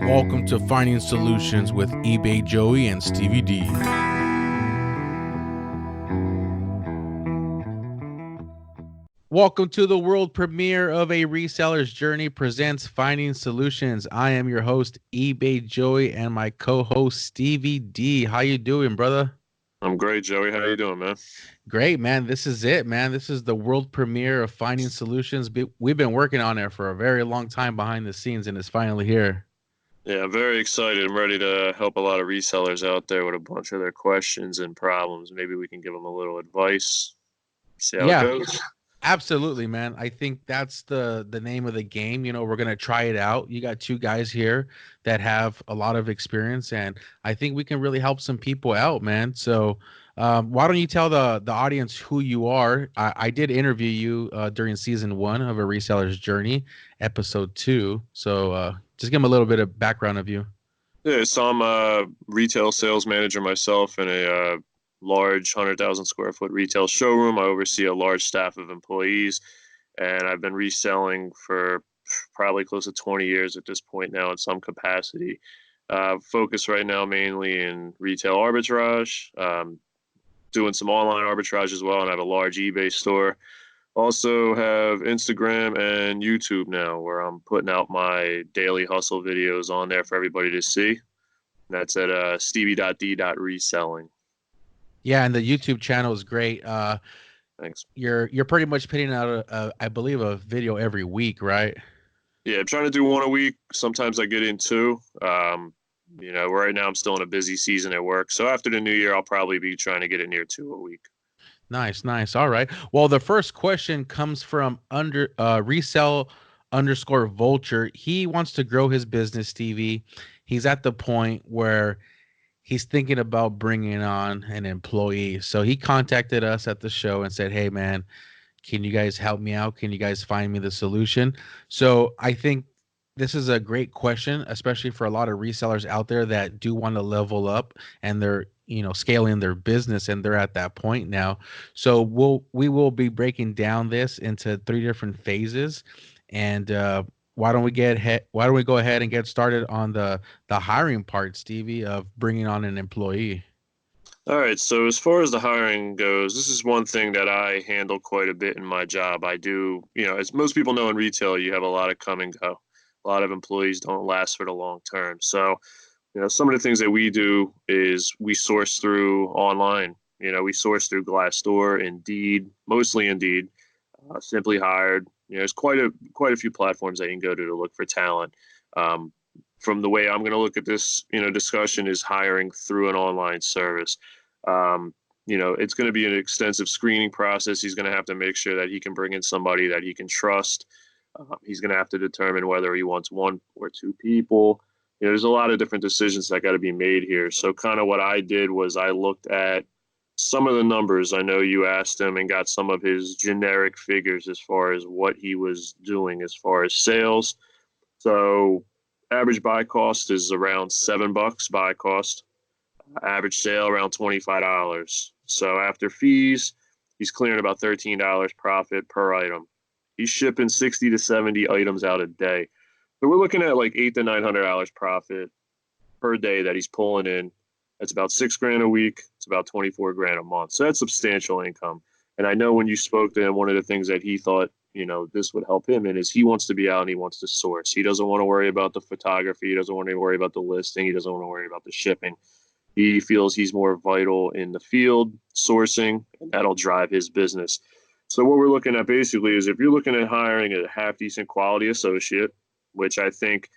Welcome to Finding Solutions with eBay Joey and Stevie D. Welcome to the world premiere of A Reseller's Journey presents Finding Solutions. I am your host, eBay Joey, and my co-host, Stevie D. How you doing, brother? I'm great, Joey. How you doing, man? Great, man. This is it, man. This is the world premiere of Finding Solutions. We've been working on it for a very long time behind the scenes, and it's finally here. Yeah, I'm very excited. I'm ready to help a lot of resellers out there with a bunch of their questions and problems. Maybe we can give them a little advice, see how it Yeah, goes. absolutely, man. I think that's the name of the game. You know, we're gonna try it out. You got two guys here that have a lot of experience, and I think we can really help some people out, man. So, why don't you tell the audience who you are? I did interview you during season 1 of A Reseller's Journey, episode 2. So, just give them a little bit of background of you. Yeah, so I'm a retail sales manager myself in a large 100,000 square foot retail showroom. I oversee a large staff of employees, and I've been reselling for probably close to 20 years at this point now in some capacity. Focus right now mainly in retail arbitrage, doing some online arbitrage as well, and I have a large eBay store. Also have Instagram and YouTube now, where I'm putting out my daily hustle videos on there for everybody to see. That's at Stevie.d.resellling. Yeah, and the YouTube channel is great. Thanks. You're pretty much putting out I believe a video every week, right? Yeah, I'm trying to do one a week. Sometimes I get in two. Right now I'm still in a busy season at work. So after the new year, I'll probably be trying to get it near two a week. Nice, nice. All right. Well, the first question comes from resell underscore vulture. He wants to grow his business, Stevie. He's at the point where he's thinking about bringing on an employee. So he contacted us at the show and said, "Hey, man, can you guys help me out? Can you guys find me the solution?" So I think this is a great question, especially for a lot of resellers out there that do want to level up and they're, scaling their business and they're at that point now. So we will be breaking down this into 3 different phases. And why don't we go ahead and get started on the hiring part, Stevie, of bringing on an employee? All right. So as far as the hiring goes, this is one thing that I handle quite a bit in my job. I do, as most people know in retail, you have a lot of come and go. A lot of employees don't last for the long term. So, some of the things that we do is we source through online. We source through Glassdoor, Indeed, mostly Indeed, Simply Hired. There's quite a few platforms that you can go to look for talent. Um, from the way I'm going to look at this, discussion is hiring through an online service. It's going to be an extensive screening process. He's going to have to make sure that he can bring in somebody that he can trust. He's going to have to determine whether he wants one or two people. There's a lot of different decisions that got to be made here. So kind of what I did was I looked at some of the numbers. I know you asked him and got some of his generic figures as far as what he was doing as far as sales. So average buy cost is around $7 buy cost. Average sale around $25. So after fees, he's clearing about $13 profit per item. He's shipping 60 to 70 items out a day. So we're looking at like $800 to $900 profit per day that he's pulling in. That's about $6,000 a week. It's about 24 grand a month. So that's substantial income. And I know when you spoke to him, one of the things that he thought, this would help him in is he wants to be out and he wants to source. He doesn't want to worry about the photography. He doesn't want to worry about the listing. He doesn't want to worry about the shipping. He feels he's more vital in the field sourcing, and that'll drive his business. So what we're looking at basically is if you're looking at hiring a half decent quality associate, which I think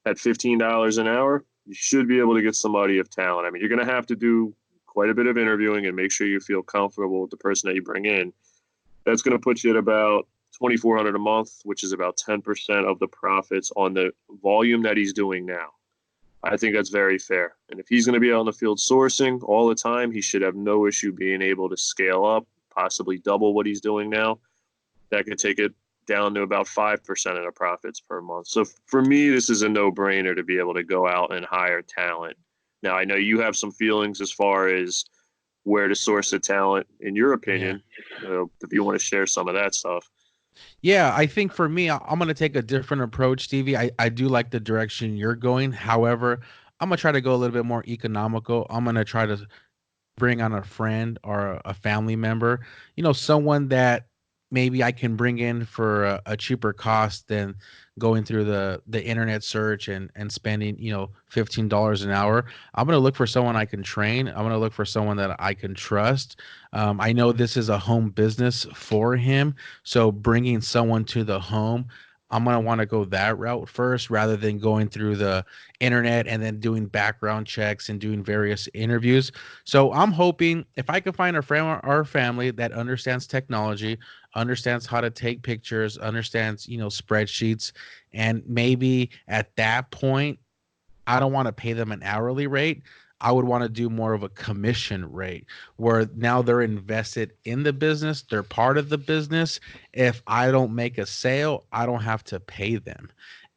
at $15 an hour, you should be able to get somebody of talent. I mean, you're going to have to do quite a bit of interviewing and make sure you feel comfortable with the person that you bring in. That's going to put you at about $2,400 a month, which is about 10% of the profits on the volume that he's doing now. I think that's very fair. And if he's going to be out in the field sourcing all the time, he should have no issue being able to scale up, possibly double what he's doing now. That could take it down to about 5% of the profits per month. So for me, this is a no-brainer to be able to go out and hire talent. Now, I know you have some feelings as far as where to source the talent, in your Yeah. opinion, if you want to share some of that stuff. Yeah, I think for me, I'm going to take a different approach, Stevie. I do like the direction you're going. However, I'm going to try to go a little bit more economical. I'm going to try to bring on a friend or a family member, someone that maybe I can bring in for a cheaper cost than going through the internet search and spending, $15 an hour. I'm going to look for someone I can train. I'm going to look for someone that I can trust. I know this is a home business for him, so bringing someone to the home, I'm going to want to go that route first rather than going through the internet and then doing background checks and doing various interviews. So I'm hoping if I can find a friend or family that understands technology, understands how to take pictures, understands, spreadsheets, and maybe at that point, I don't want to pay them an hourly rate. I would want to do more of a commission rate where now they're invested in the business, they're part of the business. If I don't make a sale, I don't have to pay them.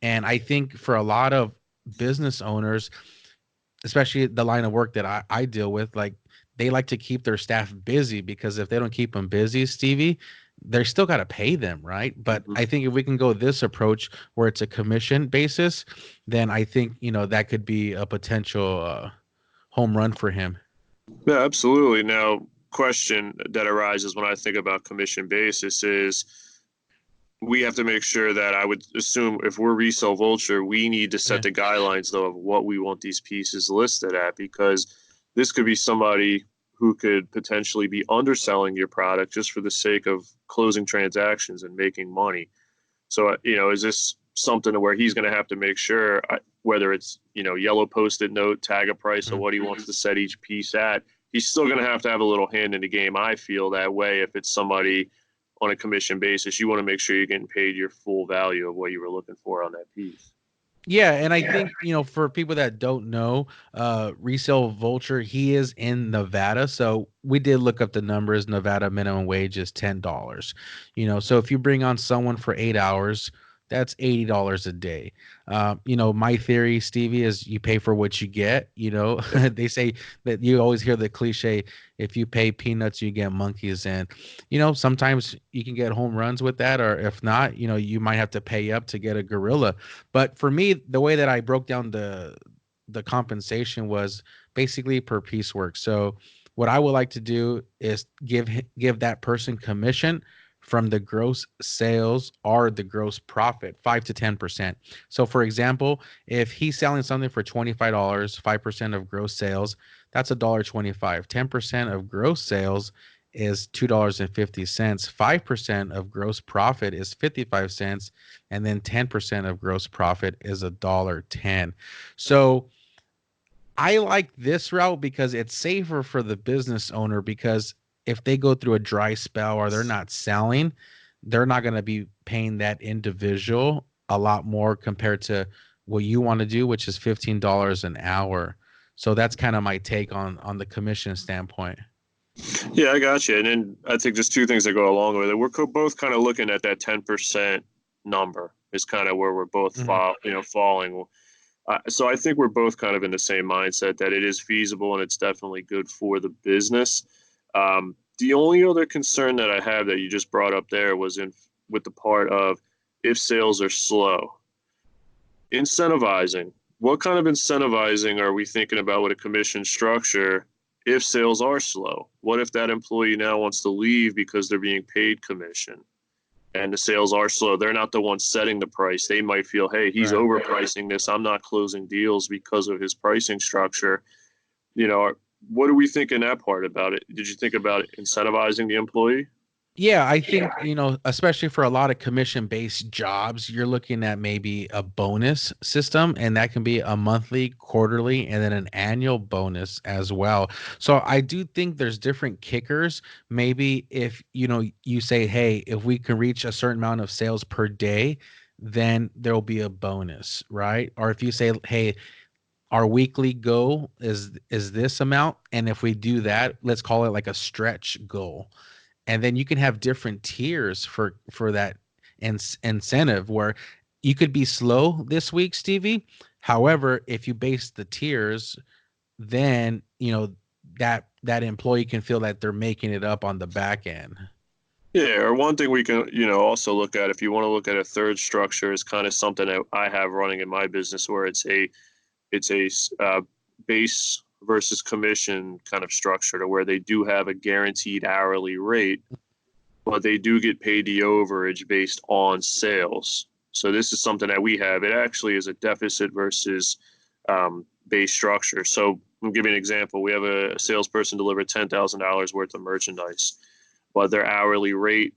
And I think for a lot of business owners, especially the line of work that I deal with, like they like to keep their staff busy because if they don't keep them busy, Stevie, they're still got to pay them, right? But Mhm. I think if we can go this approach where it's a commission basis, then I think, that could be a potential home run for him. Yeah, absolutely. Now, question that arises when I think about commission basis is we have to make sure that I would assume if we're resell vulture, we need to set Yeah. the guidelines though of what we want these pieces listed at, because this could be somebody who could potentially be underselling your product just for the sake of closing transactions and making money. So, is this something where he's going to have to make sure, whether it's, yellow post-it note, tag a price of Mhm. what he wants to set each piece at, he's still going to have a little hand in the game. I feel that way. If it's somebody on a commission basis, you want to make sure you're getting paid your full value of what you were looking for on that piece. Yeah, and I think, for people that don't know, Resale Vulture, he is in Nevada. So we did look up the numbers. Nevada minimum wage is $10. So if you bring on someone for 8 hours, that's $80 a day. My theory, Stevie, is you pay for what you get. They say that you always hear the cliche, if you pay peanuts, you get monkeys. And, sometimes you can get home runs with that, or if not, you might have to pay up to get a gorilla. But for me, the way that I broke down the compensation was basically per piece work. So what I would like to do is give that person commission from the gross sales or the gross profit, 5 to 10%. So for example, if he's selling something for $25, 5% of gross sales, that's $1.25. 10% of gross sales is $2.50. 5% of gross profit is 55 cents, and then 10% of gross profit is $1.10. So I like this route because it's safer for the business owner, because if they go through a dry spell or they're not selling, they're not going to be paying that individual a lot more compared to what you want to do, which is $15 an hour. So that's kind of my take on the commission standpoint. Yeah, I got you. And then I think there's two things that go along with it. We're both kind of looking at that 10% number is kind of where we're both Mhm. falling. So I think we're both kind of in the same mindset that it is feasible and it's definitely good for the business. The only other concern that I have that you just brought up there was in with the part of if sales are slow, incentivizing. What kind of incentivizing are we thinking about with a commission structure if sales are slow? What if that employee now wants to leave because they're being paid commission and the sales are slow? They're not the ones setting the price. They might feel, hey, he's Right. overpricing this. I'm not closing deals because of his pricing structure. You know, what are we thinking that part about it? Did you think about incentivizing the employee? Yeah, I think, especially for a lot of commission-based jobs, you're looking at maybe a bonus system, and that can be a monthly, quarterly, and then an annual bonus as well. So I do think there's different kickers. Maybe if, you say, hey, if we can reach a certain amount of sales per day, then there'll be a bonus, right? Or if you say, hey, our weekly goal is this amount, and if we do that, let's call it like a stretch goal, and then you can have different tiers for that incentive, where you could be slow this week, Stevie. However, if you base the tiers, then that employee can feel that they're making it up on the back end. Yeah, or one thing we can, also look at if you want to look at a third structure is kind of something that I have running in my business where it's a base versus commission kind of structure to where they do have a guaranteed hourly rate, but they do get paid the overage based on sales. So this is something that we have. It actually is a deficit versus base structure. So I'll give you an example. We have a salesperson deliver $10,000 worth of merchandise, but their hourly rate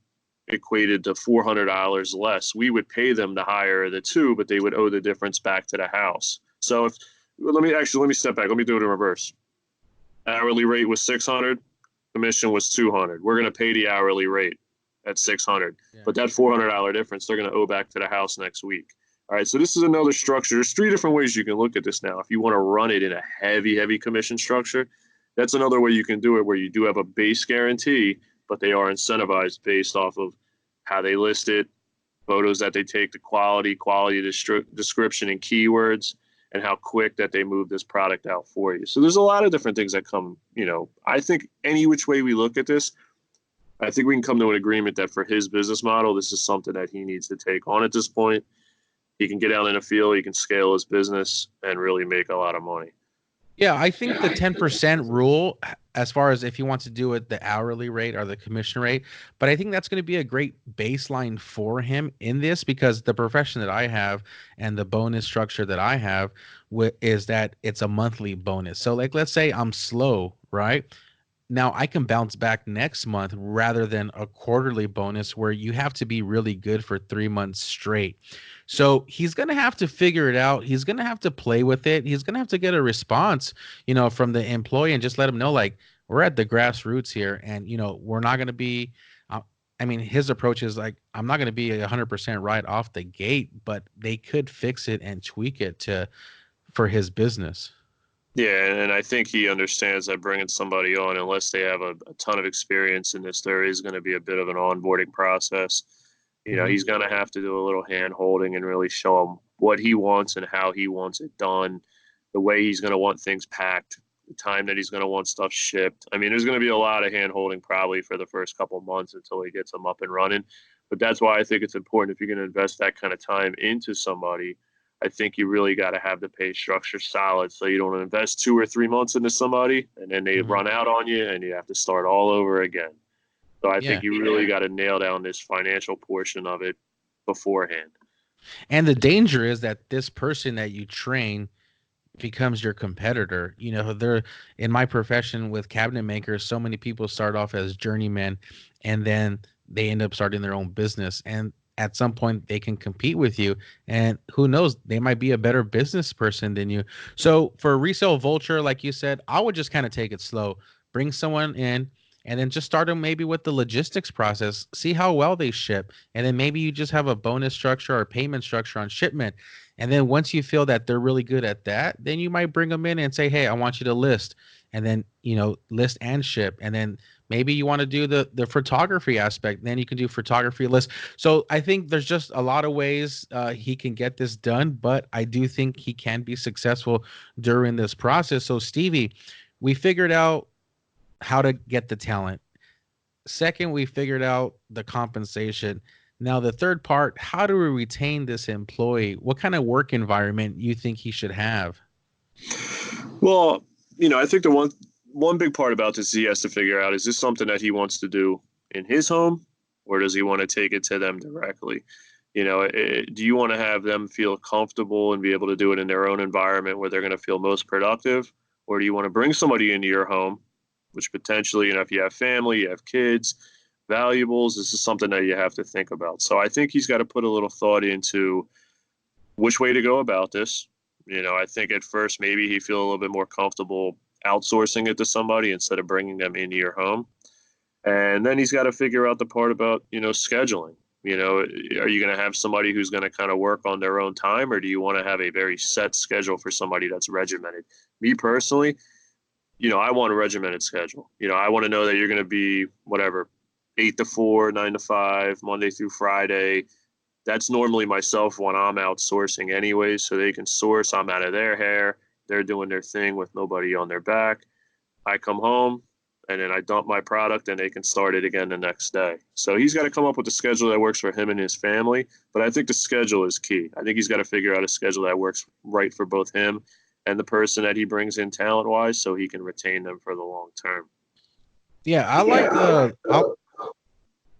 equated to $400 less. We would pay them to hire the two, but they would owe the difference back to the house. So if let me step back. Let me do it in reverse. Hourly rate was 600, commission was 200. We're going to pay the hourly rate at 600, Yeah. but that $400 difference they're going to owe back to the house next week. All right, so this is another structure. There's three different ways you can look at this now. If you want to run it in a heavy commission structure, that's another way you can do it where you do have a base guarantee, but they are incentivized based off of how they list it, photos that they take, the quality description, and keywords, and how quick that they move this product out for you. So there's a lot of different things that come. I think any which way we look at this, I think we can come to an agreement that for his business model, this is something that he needs to take on at this point. He can get out in the field, he can scale his business, and really make a lot of money. Yeah, I think the 10% rule, as far as if you want to do it the hourly rate or the commission rate, but I think that's going to be a great baseline for him in this because the profession that I have and the bonus structure that I have is that it's a monthly bonus. So, like, let's say I'm slow, right? Now I can bounce back next month rather than a quarterly bonus where you have to be really good for 3 months straight. So he's going to have to figure it out. He's going to have to play with it. He's going to have to get a response, from the employee and just let him know, like, we're at the grassroots here and, we're not going to be, I mean, his approach is like, I'm not going to be 100% right off the gate, but they could fix it and tweak it for his business. Yeah, and I think he understands that bringing somebody on, unless they have a ton of experience in this, there is going to be a bit of an onboarding process. Hmm. He's going to have to do a little hand holding and really show him what he wants and how he wants it done, the way he's going to want things packed, the time that he's going to want stuff shipped. I mean, there's going to be a lot of hand holding probably for the first couple of months until he gets them up and running. But that's why I think it's important if you're going to invest that kind of time into somebody. I think you really got to have the pay structure solid so you don't invest 2 or 3 months into somebody and then they Hmm. run out on you and you have to start all over again. So I Yeah. think you really got to nail down this financial portion of it beforehand. And the danger is that this person that you train becomes your competitor. They're in my profession with cabinet makers, so many people start off as journeymen and then they end up starting their own business. And at some point they can compete with you. And who knows, they might be a better business person than you. So for resale vulture, like you said, I would just kind of take it slow, bring someone in and then just start them maybe with the logistics process, see how well they ship. And then maybe you just have a bonus structure or payment structure on shipment. And then once you feel that they're really good at that, then you might bring them in and say, "Hey, I want you to list." And then, list and ship. And then maybe you want to do the photography aspect, then you can do photography list. So I think there's just a lot of ways he can get this done, but I do think he can be successful during this process. So Stevie, we figured out how to get the talent. Second, we figured out the compensation. Now, the third part, how do we retain this employee? What kind of work environment you think he should have? Well, I think the one big part about this he has to figure out is this something that he wants to do in his home or does he want to take it to them directly? Do you want to have them feel comfortable and be able to do it in their own environment where they're going to feel most productive? Or do you want to bring somebody into your home, which potentially, if you have family, you have kids, valuables, this is something that you have to think about. So I think he's got to put a little thought into which way to go about this. I think at first maybe he feel a little bit more comfortable outsourcing it to somebody instead of bringing them into your home. And then he's got to figure out the part about, scheduling. Are you going to have somebody who's going to kind of work on their own time, or do you want to have a very set schedule for somebody that's regimented? Me personally, I want a regimented schedule. I want to know that you're going to be whatever, 8 to 4, 9 to 5, Monday through Friday. That's normally myself when I'm outsourcing anyways, so they can source. I'm out of their hair. They're doing their thing with nobody on their back. I come home and then I dump my product and they can start it again the next day. So he's got to come up with a schedule that works for him and his family. But I think the schedule is key. I think he's got to figure out a schedule that works right for both him and the person that he brings in talent wise so he can retain them for the long term. Yeah, I like the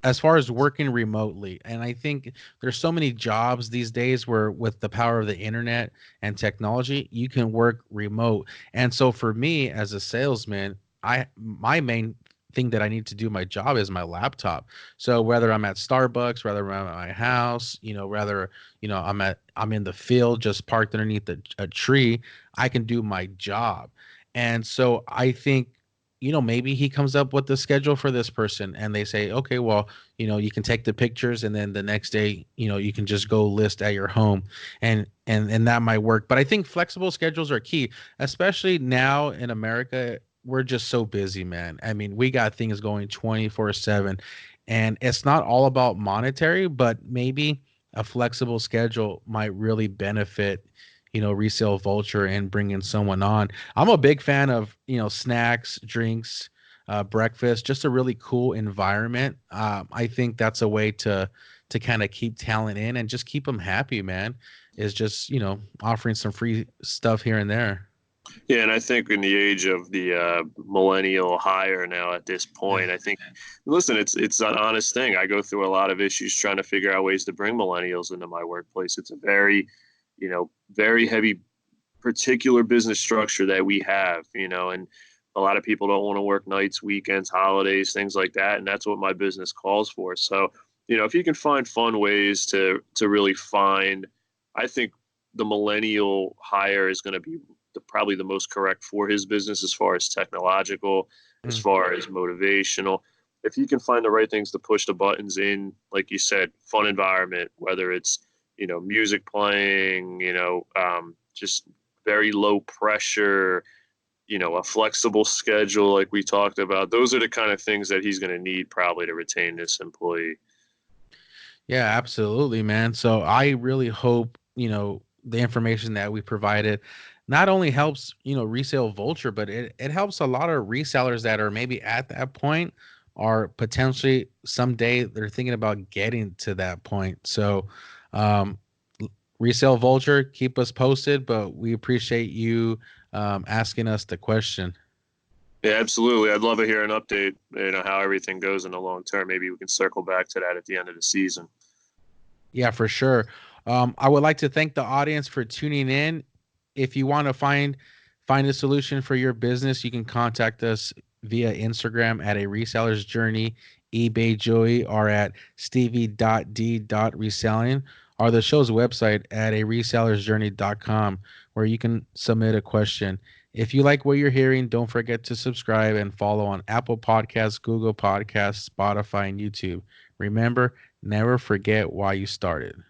as far as working remotely. And I think there's so many jobs these days where with the power of the internet and technology, you can work remote. And so for me as a salesman, I my main thing that I need to do my job is my laptop. So whether I'm at Starbucks, whether I'm at my house, whether, I'm in the field just parked underneath a tree, I can do my job. And so I think maybe he comes up with the schedule for this person and they say, okay, well, you can take the pictures and then the next day, you can just go list at your home and that might work. But I think flexible schedules are key, especially now in America. We're just so busy, man. I mean, we got things going 24/7 and it's not all about monetary, but maybe a flexible schedule might really benefit resale vulture and bringing someone on. I'm a big fan of snacks, drinks, breakfast, just a really cool environment. I think that's a way to kind of keep talent in and just keep them happy, man. Is just offering some free stuff here and there. Yeah, and I think in the age of the millennial hire now at this point, I think, listen, it's an honest thing. I go through a lot of issues trying to figure out ways to bring millennials into my workplace. It's a very, very heavy particular business structure that we have, and a lot of people don't want to work nights, weekends, holidays, things like that, and that's what my business calls for. So, if you can find fun ways to really find, I think the millennial hire is going to be probably the most correct for his business as far as technological, as Mm. far as motivational. If you can find the right things to push the buttons in, like you said, fun environment, whether it's music playing, just very low pressure, a flexible schedule like we talked about. Those are the kind of things that he's going to need probably to retain this employee. Yeah, absolutely, man. So I really hope, the information that we provided not only helps, resale vulture, but it helps a lot of resellers that are maybe at that point or potentially someday they're thinking about getting to that point. So um resale vulture, keep us posted, but we appreciate you asking us the question. Yeah, absolutely. I'd love to hear an update, how everything goes in the long term. Maybe we can circle back to that at the end of the season. Yeah, for sure. I would like to thank the audience for tuning in. If you want to find a solution for your business, you can contact us via Instagram at a reseller's journey, eBay Joey, or at Stevie.d.resellling, or the show's website at a resellersjourney.com, where you can submit a question. If you like what you're hearing, don't forget to subscribe and follow on Apple Podcasts, Google Podcasts, Spotify, and YouTube. Remember, never forget why you started.